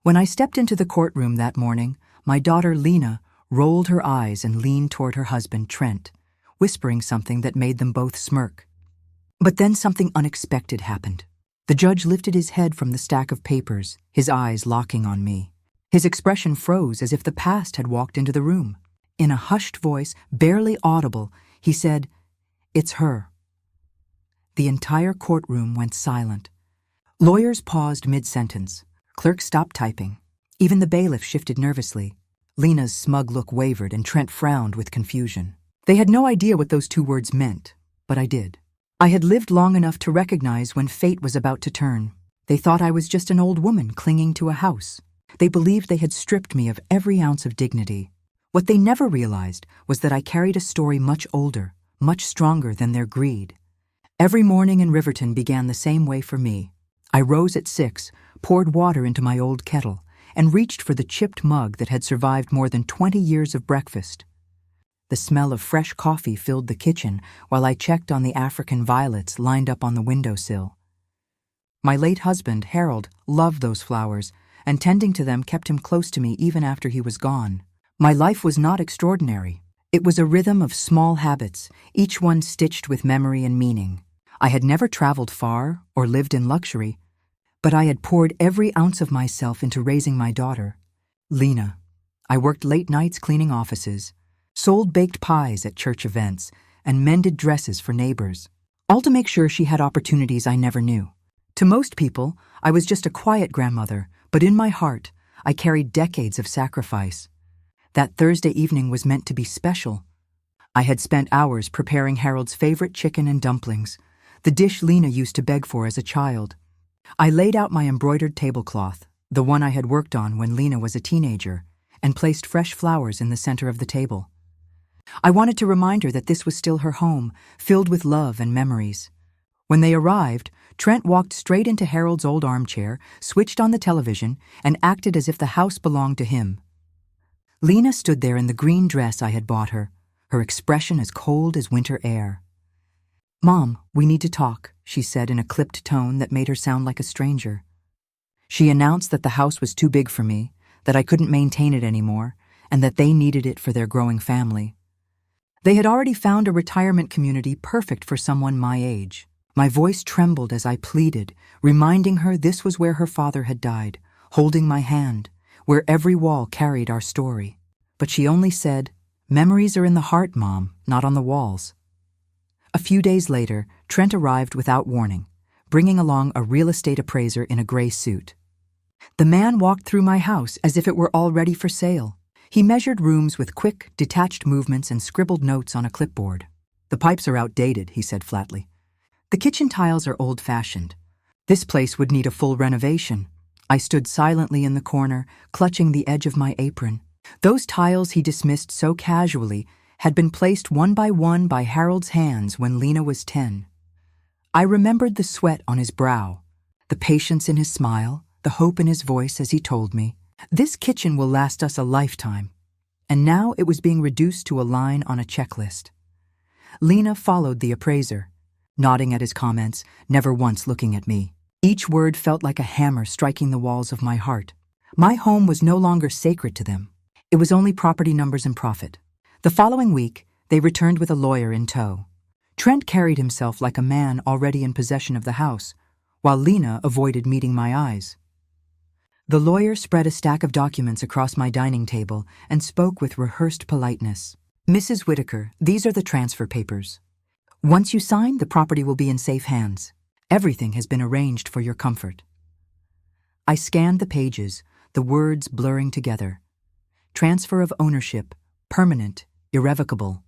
When I stepped into the courtroom that morning, my daughter Lena rolled her eyes and leaned toward her husband Trent, whispering something that made them both smirk. But then something unexpected happened. The judge lifted his head from the stack of papers, his eyes locking on me. His expression froze as if the past had walked into the room. In a hushed voice, barely audible, he said, "It's her." The entire courtroom went silent. Lawyers paused mid-sentence. Clerks stopped typing. Even the bailiff shifted nervously. Lena's smug look wavered and Trent frowned with confusion. They had no idea what those two words meant, but I did. I had lived long enough to recognize when fate was about to turn. They thought I was just an old woman clinging to a house. They believed they had stripped me of every ounce of dignity. What they never realized was that I carried a story much older, much stronger than their greed. Every morning in Riverton began the same way for me. I rose at 6, poured water into my old kettle, and reached for the chipped mug that had survived more than 20 years of breakfast. The smell of fresh coffee filled the kitchen while I checked on the African violets lined up on the windowsill. My late husband, Harold, loved those flowers, and tending to them kept him close to me even after he was gone. My life was not extraordinary. It was a rhythm of small habits, each one stitched with memory and meaning. I had never traveled far or lived in luxury, but I had poured every ounce of myself into raising my daughter, Lena. I worked late nights cleaning offices, sold baked pies at church events, and mended dresses for neighbors, all to make sure she had opportunities I never knew. To most people, I was just a quiet grandmother, but in my heart, I carried decades of sacrifice. That Thursday evening was meant to be special. I had spent hours preparing Harold's favorite chicken and dumplings, the dish Lena used to beg for as a child. I laid out my embroidered tablecloth, the one I had worked on when Lena was a teenager, and placed fresh flowers in the center of the table. I wanted to remind her that this was still her home, filled with love and memories. When they arrived, Trent walked straight into Harold's old armchair, switched on the television, and acted as if the house belonged to him. Lena stood there in the green dress I had bought her, her expression as cold as winter air. "Mom, we need to talk," she said in a clipped tone that made her sound like a stranger. She announced that the house was too big for me, that I couldn't maintain it anymore, and that they needed it for their growing family. They had already found a retirement community perfect for someone my age. My voice trembled as I pleaded, reminding her this was where her father had died, holding my hand, where every wall carried our story. But she only said, "Memories are in the heart, Mom, not on the walls." A few days later, Trent arrived without warning, bringing along a real estate appraiser in a gray suit. The man walked through my house as if it were all ready for sale. He measured rooms with quick, detached movements and scribbled notes on a clipboard. "The pipes are outdated," he said flatly. "The kitchen tiles are old-fashioned. This place would need a full renovation." I stood silently in the corner, clutching the edge of my apron. Those tiles he dismissed so casually had been placed one by Harold's hands when Lena was 10. I remembered the sweat on his brow, the patience in his smile, the hope in his voice as he told me, "This kitchen will last us a lifetime." And now it was being reduced to a line on a checklist. Lena followed the appraiser, nodding at his comments, never once looking at me. Each word felt like a hammer striking the walls of my heart. My home was no longer sacred to them. It was only property numbers and profit. The following week, they returned with a lawyer in tow. Trent carried himself like a man already in possession of the house, while Lena avoided meeting my eyes. The lawyer spread a stack of documents across my dining table and spoke with rehearsed politeness. "Mrs. Whitaker, these are the transfer papers. Once you sign, the property will be in safe hands. Everything has been arranged for your comfort." I scanned the pages, the words blurring together. Transfer of ownership, permanent, irrevocable.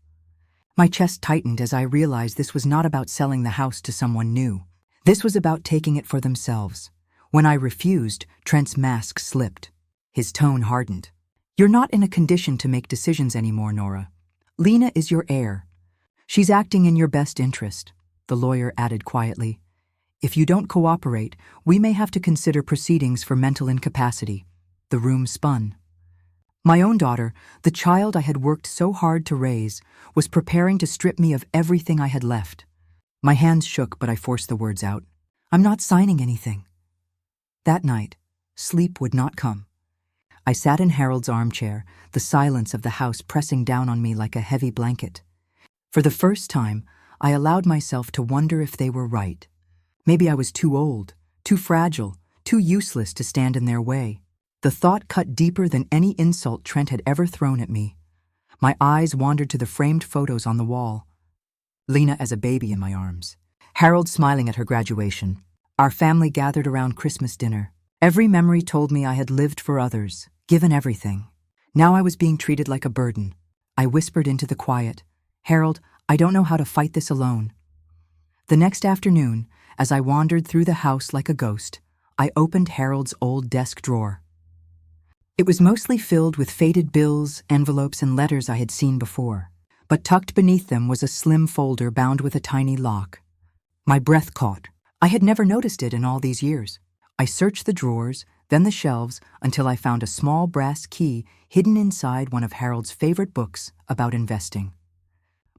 My chest tightened as I realized this was not about selling the house to someone new. This was about taking it for themselves. When I refused, Trent's mask slipped. His tone hardened. "You're not in a condition to make decisions anymore, Nora. Lena is your heir. She's acting in your best interest," the lawyer added quietly. "If you don't cooperate, we may have to consider proceedings for mental incapacity." The room spun. My own daughter, the child I had worked so hard to raise, was preparing to strip me of everything I had left. My hands shook, but I forced the words out. "I'm not signing anything." That night, sleep would not come. I sat in Harold's armchair, the silence of the house pressing down on me like a heavy blanket. For the first time, I allowed myself to wonder if they were right. Maybe I was too old, too fragile, too useless to stand in their way. The thought cut deeper than any insult Trent had ever thrown at me. My eyes wandered to the framed photos on the wall. Lena as a baby in my arms. Harold smiling at her graduation. Our family gathered around Christmas dinner. Every memory told me I had lived for others, given everything. Now I was being treated like a burden. I whispered into the quiet, "Harold, I don't know how to fight this alone." The next afternoon, as I wandered through the house like a ghost, I opened Harold's old desk drawer. It was mostly filled with faded bills, envelopes, and letters I had seen before, but tucked beneath them was a slim folder bound with a tiny lock. My breath caught. I had never noticed it in all these years. I searched the drawers, then the shelves, until I found a small brass key hidden inside one of Harold's favorite books about investing.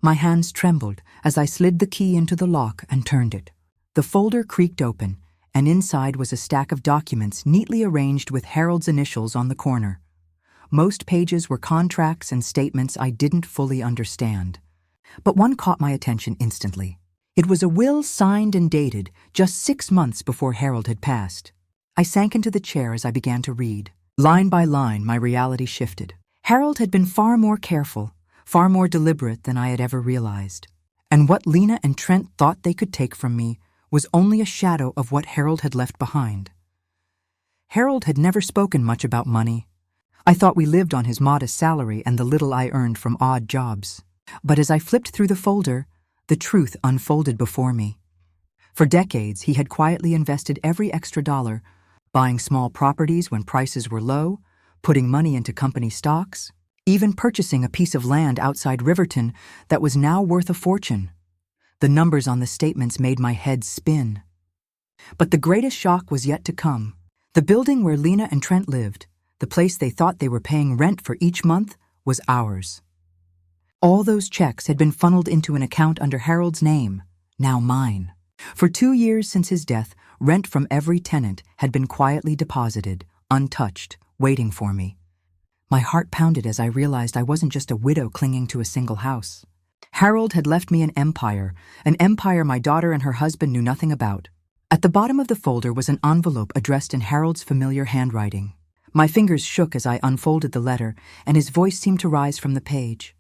My hands trembled as I slid the key into the lock and turned it. The folder creaked open, and inside was a stack of documents neatly arranged with Harold's initials on the corner. Most pages were contracts and statements I didn't fully understand. But one caught my attention instantly. It was a will signed and dated just 6 months before Harold had passed. I sank into the chair as I began to read. Line by line, my reality shifted. Harold had been far more careful, far more deliberate than I had ever realized. And what Lena and Trent thought they could take from me was only a shadow of what Harold had left behind. Harold had never spoken much about money. I thought we lived on his modest salary and the little I earned from odd jobs. But as I flipped through the folder, the truth unfolded before me. For decades, he had quietly invested every extra dollar, buying small properties when prices were low, putting money into company stocks, even purchasing a piece of land outside Riverton that was now worth a fortune. The numbers on the statements made my head spin. But the greatest shock was yet to come. The building where Lena and Trent lived, the place they thought they were paying rent for each month, was ours. All those checks had been funneled into an account under Harold's name, now mine. For 2 years since his death, rent from every tenant had been quietly deposited, untouched, waiting for me. My heart pounded as I realized I wasn't just a widow clinging to a single house. Harold had left me an empire my daughter and her husband knew nothing about. At the bottom of the folder was an envelope addressed in Harold's familiar handwriting. My fingers shook as I unfolded the letter, and his voice seemed to rise from the page.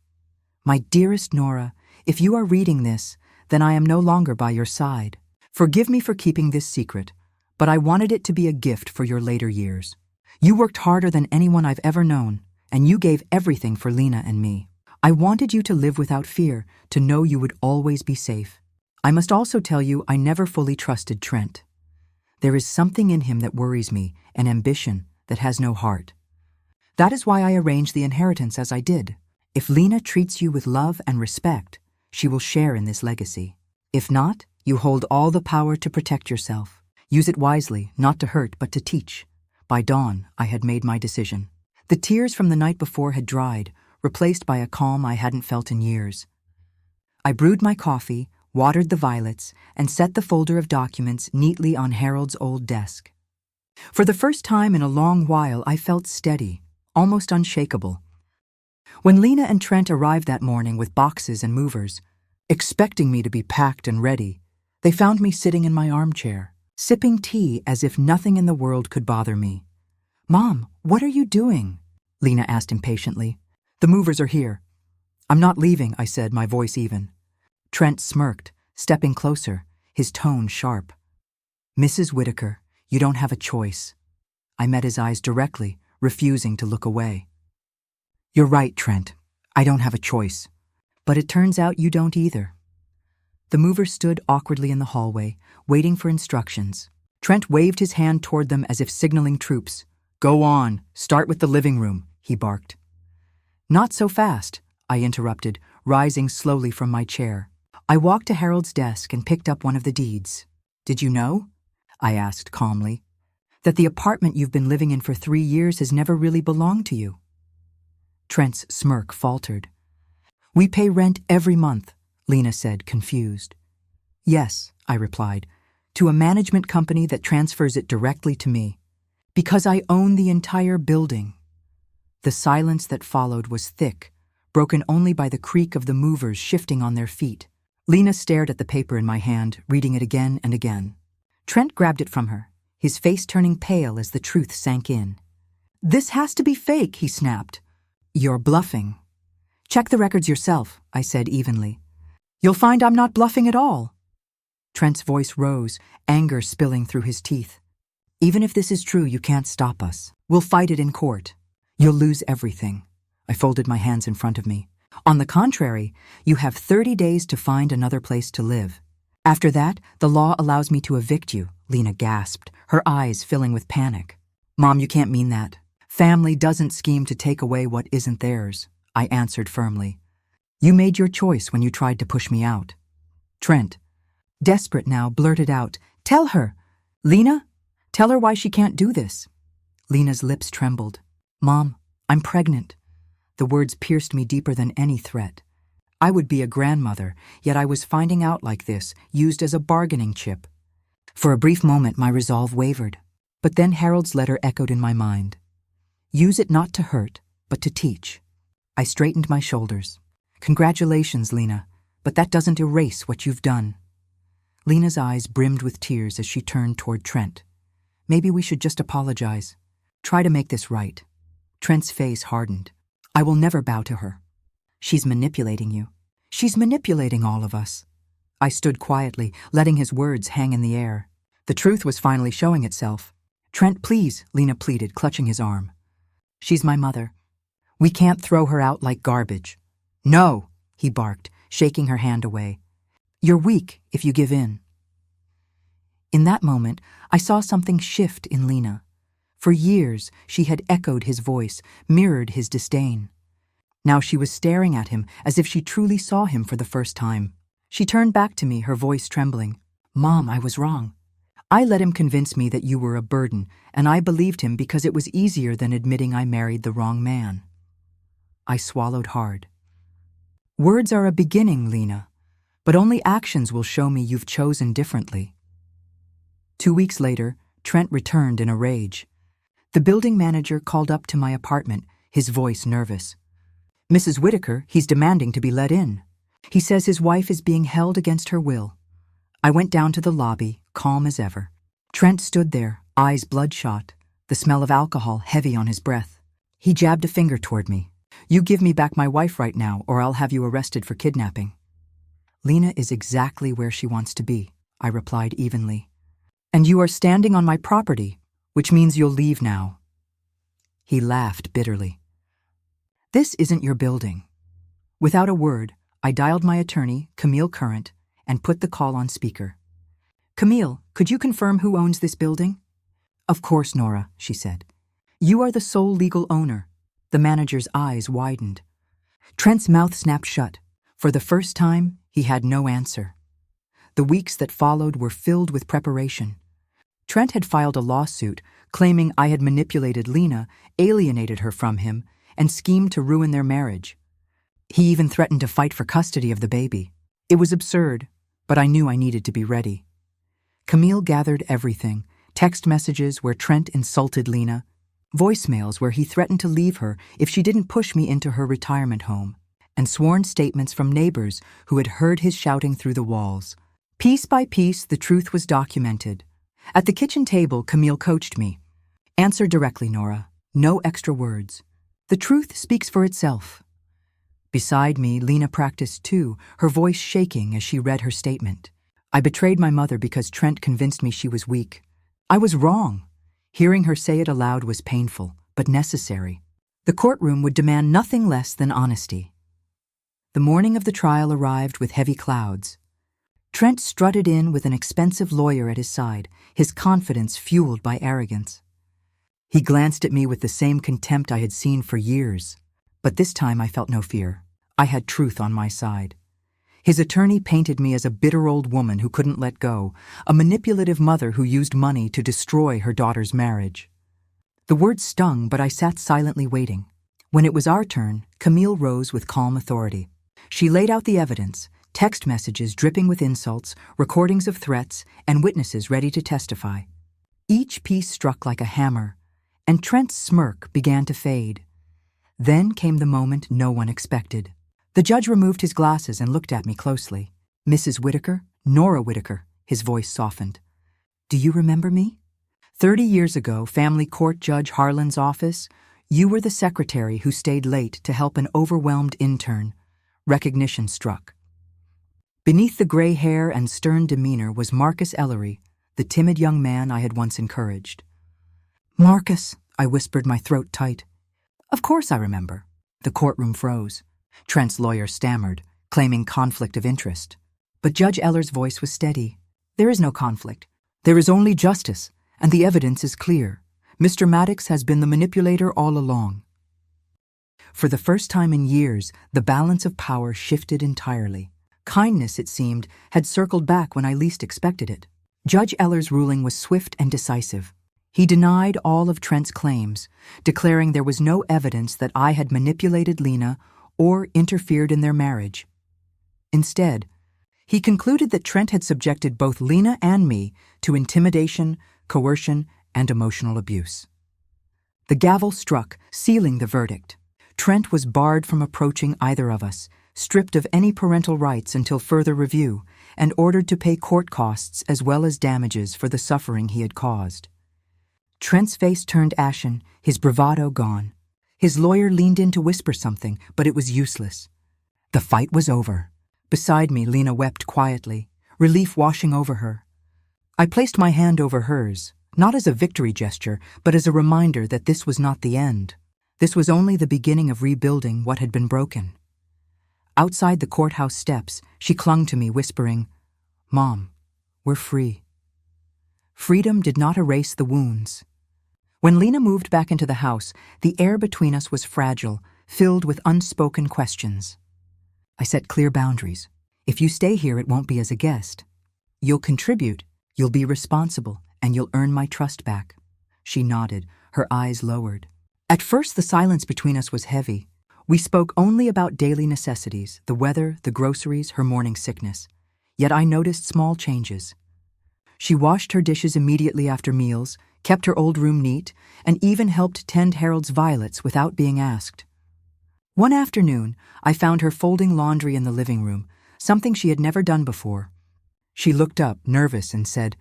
"My dearest Nora, if you are reading this, then I am no longer by your side. Forgive me for keeping this secret, but I wanted it to be a gift for your later years. You worked harder than anyone I've ever known, and you gave everything for Lena and me. I wanted you to live without fear, to know you would always be safe. I must also tell you I never fully trusted Trent. There is something in him that worries me, an ambition that has no heart. That is why I arranged the inheritance as I did. If Lena treats you with love and respect, she will share in this legacy. If not, you hold all the power to protect yourself. Use it wisely, not to hurt, but to teach." By dawn, I had made my decision. The tears from the night before had dried, replaced by a calm I hadn't felt in years. I brewed my coffee, watered the violets, and set the folder of documents neatly on Harold's old desk. For the first time in a long while, I felt steady, almost unshakable. When Lena and Trent arrived that morning with boxes and movers, expecting me to be packed and ready, they found me sitting in my armchair, sipping tea as if nothing in the world could bother me. "Mom, what are you doing?" Lena asked impatiently. "The movers are here." "I'm not leaving," I said, my voice even. Trent smirked, stepping closer, his tone sharp. "Mrs. Whitaker, you don't have a choice." I met his eyes directly, refusing to look away. "You're right, Trent. I don't have a choice. But it turns out you don't either." The mover stood awkwardly in the hallway, waiting for instructions. Trent waved his hand toward them as if signaling troops. "Go on, start with the living room," he barked. "Not so fast," I interrupted, rising slowly from my chair. I walked to Harold's desk and picked up one of the deeds. "Did you know?" I asked calmly. "That the apartment you've been living in for 3 years has never really belonged to you?" Trent's smirk faltered. "We pay rent every month," Lena said, confused. "Yes," I replied, "to a management company that transfers it directly to me. Because I own the entire building. The silence that followed was thick, broken only by the creak of the movers shifting on their feet. Lena stared at the paper in my hand, reading it again and again. Trent grabbed it from her, his face turning pale as the truth sank in. "This has to be fake," he snapped. "You're bluffing." "Check the records yourself," I said evenly. "You'll find I'm not bluffing at all." Trent's voice rose, anger spilling through his teeth. "Even if this is true, you can't stop us. We'll fight it in court. You'll lose everything." I folded my hands in front of me. "On the contrary, you have 30 days to find another place to live. After that, the law allows me to evict you," Lena gasped, her eyes filling with panic. "Mom, you can't mean that. Family doesn't scheme to take away what isn't theirs," I answered firmly. "You made your choice when you tried to push me out." Trent, desperate now, blurted out, "Tell her! Lena, tell her why she can't do this." Lena's lips trembled. "Mom, I'm pregnant." The words pierced me deeper than any threat. I would be a grandmother, yet I was finding out like this, used as a bargaining chip. For a brief moment, my resolve wavered. But then Harold's letter echoed in my mind. "Use it not to hurt, but to teach." I straightened my shoulders. "Congratulations, Lena, but that doesn't erase what you've done." Lena's eyes brimmed with tears as she turned toward Trent. "Maybe we should just apologize. Try to make this right." Trent's face hardened. "I will never bow to her. She's manipulating you. She's manipulating all of us." I stood quietly, letting his words hang in the air. The truth was finally showing itself. "Trent, please," Lena pleaded, clutching his arm. "She's my mother. We can't throw her out like garbage." "No," he barked, shaking her hand away. "You're weak if you give in." In that moment, I saw something shift in Lena. For years, she had echoed his voice, mirrored his disdain. Now she was staring at him as if she truly saw him for the first time. She turned back to me, her voice trembling. "Mom, I was wrong. I let him convince me that you were a burden, and I believed him because it was easier than admitting I married the wrong man." I swallowed hard. "Words are a beginning, Lena, but only actions will show me you've chosen differently." 2 weeks later, Trent returned in a rage. The building manager called up to my apartment, his voice nervous. "Mrs. Whitaker, he's demanding to be let in. He says his wife is being held against her will." I went down to the lobby, calm as ever. Trent stood there, eyes bloodshot, the smell of alcohol heavy on his breath. He jabbed a finger toward me. "You give me back my wife right now, or I'll have you arrested for kidnapping." "Lena is exactly where she wants to be," I replied evenly. "And you are standing on my property, which means you'll leave now." He laughed bitterly. "This isn't your building." Without a word, I dialed my attorney, Camille Current, and put the call on speaker. "Camille, could you confirm who owns this building?" "Of course, Nora," she said. "You are the sole legal owner." The manager's eyes widened. Trent's mouth snapped shut. For the first time, he had no answer. The weeks that followed were filled with preparation. Trent had filed a lawsuit claiming I had manipulated Lena, alienated her from him, and schemed to ruin their marriage. He even threatened to fight for custody of the baby. It was absurd, but I knew I needed to be ready. Camille gathered everything: text messages where Trent insulted Lena, voicemails where he threatened to leave her if she didn't push me into her retirement home, and sworn statements from neighbors who had heard his shouting through the walls. Piece by piece, the truth was documented. At the kitchen table, Camille coached me. "Answer directly, Nora. No extra words. The truth speaks for itself." Beside me, Lena practiced too, her voice shaking as she read her statement. "I betrayed my mother because Trent convinced me she was weak. I was wrong." Hearing her say it aloud was painful, but necessary. The courtroom would demand nothing less than honesty. The morning of the trial arrived with heavy clouds. Trent strutted in with an expensive lawyer at his side, his confidence fueled by arrogance. He glanced at me with the same contempt I had seen for years, but this time I felt no fear. I had truth on my side. His attorney painted me as a bitter old woman who couldn't let go, a manipulative mother who used money to destroy her daughter's marriage. The words stung, but I sat silently waiting. When it was our turn, Camille rose with calm authority. She laid out the evidence: text messages dripping with insults, recordings of threats, and witnesses ready to testify. Each piece struck like a hammer, and Trent's smirk began to fade. Then came the moment no one expected. The judge removed his glasses and looked at me closely. "Mrs. Whitaker, Nora Whitaker," his voice softened. "Do you remember me? 30 years ago, Family Court Judge Harlan's office, you were the secretary who stayed late to help an overwhelmed intern. Recognition struck." Beneath the gray hair and stern demeanor was Marcus Ellery, the timid young man I had once encouraged. "Marcus," I whispered, my throat tight. "Of course I remember." The courtroom froze. Trent's lawyer stammered, claiming conflict of interest. But Judge Eller's voice was steady. "There is no conflict. There is only justice, and the evidence is clear. Mr. Maddox has been the manipulator all along." For the first time in years, the balance of power shifted entirely. Kindness, it seemed, had circled back when I least expected it. Judge Eller's ruling was swift and decisive. He denied all of Trent's claims, declaring there was no evidence that I had manipulated Lena or interfered in their marriage. Instead, he concluded that Trent had subjected both Lena and me to intimidation, coercion, and emotional abuse. The gavel struck, sealing the verdict. Trent was barred from approaching either of us, stripped of any parental rights until further review, and ordered to pay court costs as well as damages for the suffering he had caused. Trent's face turned ashen, his bravado gone. His lawyer leaned in to whisper something, but it was useless. The fight was over. Beside me, Lena wept quietly, relief washing over her. I placed my hand over hers, not as a victory gesture, but as a reminder that this was not the end. This was only the beginning of rebuilding what had been broken. Outside the courthouse steps, she clung to me, whispering, "Mom, we're free." Freedom did not erase the wounds. When Lena moved back into the house, the air between us was fragile, filled with unspoken questions. I set clear boundaries. "If you stay here, it won't be as a guest. You'll contribute, you'll be responsible, and you'll earn my trust back." She nodded, her eyes lowered. At first, the silence between us was heavy. We spoke only about daily necessities, the weather, the groceries, her morning sickness. Yet I noticed small changes. She washed her dishes immediately after meals, kept her old room neat, and even helped tend Harold's violets without being asked. One afternoon, I found her folding laundry in the living room, something she had never done before. She looked up, nervous, and said,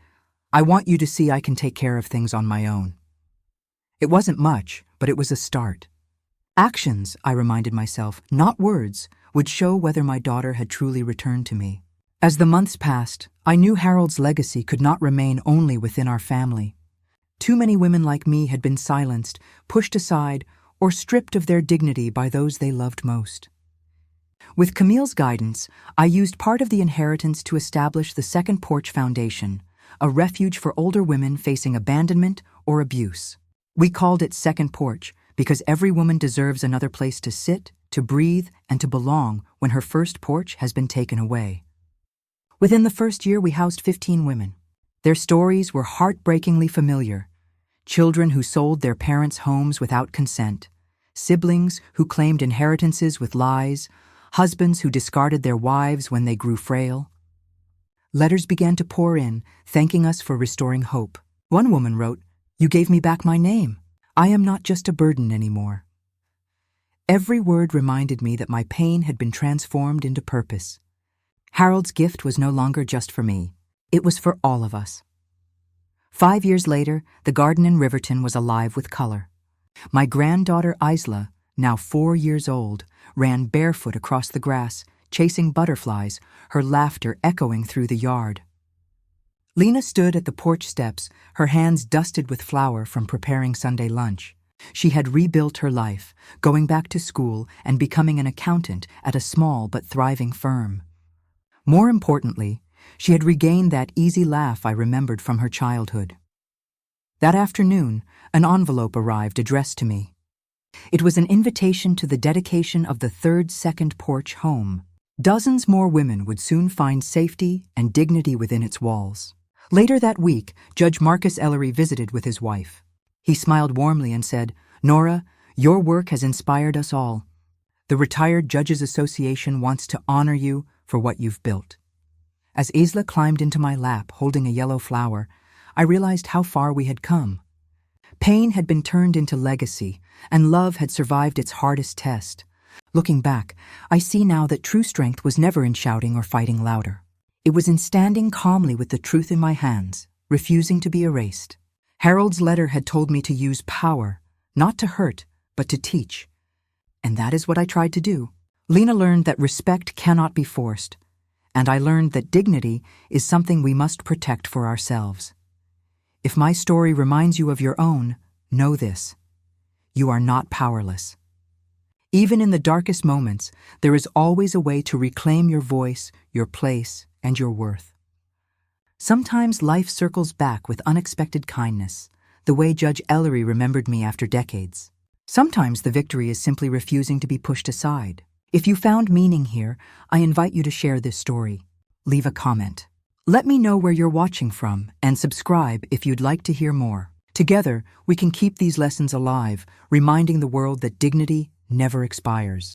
"I want you to see I can take care of things on my own." It wasn't much, but it was a start. Actions, I reminded myself, not words, would show whether my daughter had truly returned to me. As the months passed, I knew Harold's legacy could not remain only within our family. Too many women like me had been silenced, pushed aside, or stripped of their dignity by those they loved most. With Camille's guidance, I used part of the inheritance to establish the Second Porch Foundation, a refuge for older women facing abandonment or abuse. We called it Second Porch because every woman deserves another place to sit, to breathe, and to belong when her first porch has been taken away. Within the first year, we housed 15 women. Their stories were heartbreakingly familiar. Children who sold their parents' homes without consent, siblings who claimed inheritances with lies, husbands who discarded their wives when they grew frail. Letters began to pour in, thanking us for restoring hope. One woman wrote, "You gave me back my name. I am not just a burden anymore." Every word reminded me that my pain had been transformed into purpose. Harold's gift was no longer just for me. It was for all of us. 5 years later, the garden in Riverton was alive with color. My granddaughter Isla, now 4 years old, ran barefoot across the grass, chasing butterflies, her laughter echoing through the yard. Lena stood at the porch steps, her hands dusted with flour from preparing Sunday lunch. She had rebuilt her life, going back to school and becoming an accountant at a small but thriving firm. More importantly, she had regained that easy laugh I remembered from her childhood. That afternoon, an envelope arrived addressed to me. It was an invitation to the dedication of the third Second Porch home. Dozens more women would soon find safety and dignity within its walls. Later that week, Judge Marcus Ellery visited with his wife. He smiled warmly and said, "Nora, your work has inspired us all. The Retired Judges Association wants to honor you for what you've built." As Isla climbed into my lap holding a yellow flower, I realized how far we had come. Pain had been turned into legacy, and love had survived its hardest test. Looking back, I see now that true strength was never in shouting or fighting louder. It was in standing calmly with the truth in my hands, refusing to be erased. Harold's letter had told me to use power, not to hurt, but to teach. And that is what I tried to do. Lena learned that respect cannot be forced, and I learned that dignity is something we must protect for ourselves. If my story reminds you of your own, know this: you are not powerless. Even in the darkest moments, there is always a way to reclaim your voice, your place, and your worth. Sometimes life circles back with unexpected kindness, the way Judge Ellery remembered me after decades. Sometimes the victory is simply refusing to be pushed aside. If you found meaning here, I invite you to share this story. Leave a comment. Let me know where you're watching from, and subscribe if you'd like to hear more. Together, we can keep these lessons alive, reminding the world that dignity never expires.